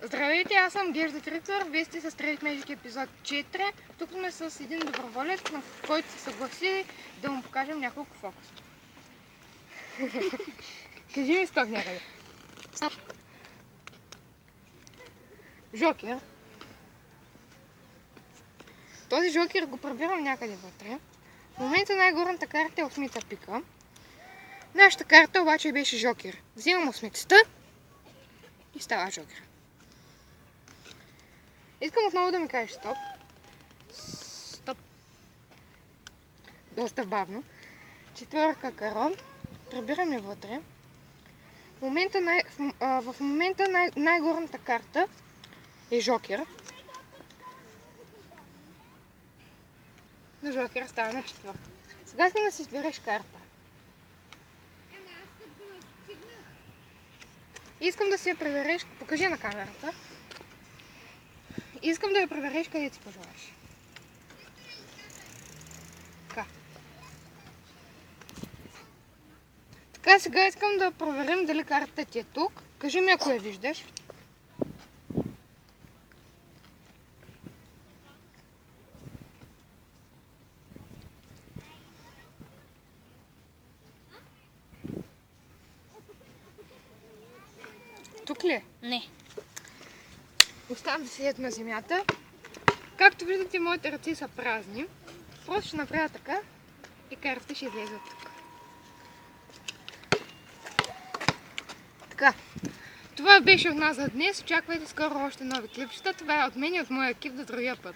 Здравейте, аз съм Гежда Тритър, вие сте с Trade Magic епизод 4. Тук сме с един доброволец, на който се съгласи да му покажем няколко фокуса. Кажи ми сток някъде. Жокер. Този жокер го пробирам някъде вътре. В момента най-горната карта е осмица пика. Нашата карта обаче беше жокер. Взимам осмицата и става жокер. Искам отново да ми кажеш стоп. Стоп. Доста бавно. Четвърка карон. Пробираме вътре. В момента най-горната карта е жокер. На жокер става на четвърта. Сега искам да си избереш карта. Искам да си я провериш. Покажи на камерата. Искам да я провериш къде ти пожелаеш. Така, сега искам да проверим дали картата ти е тук. Кажи ми, ако я виждаш. Тук ли е? Не. Оставам да седят на земята. Както виждате, моите ръце са празни. Просто ще направя така и картата ще излезе от тук. Така. Това беше от нас за днес. Очаквайте скоро още нови клипчета. Това е от мен и от моя екип до другия път.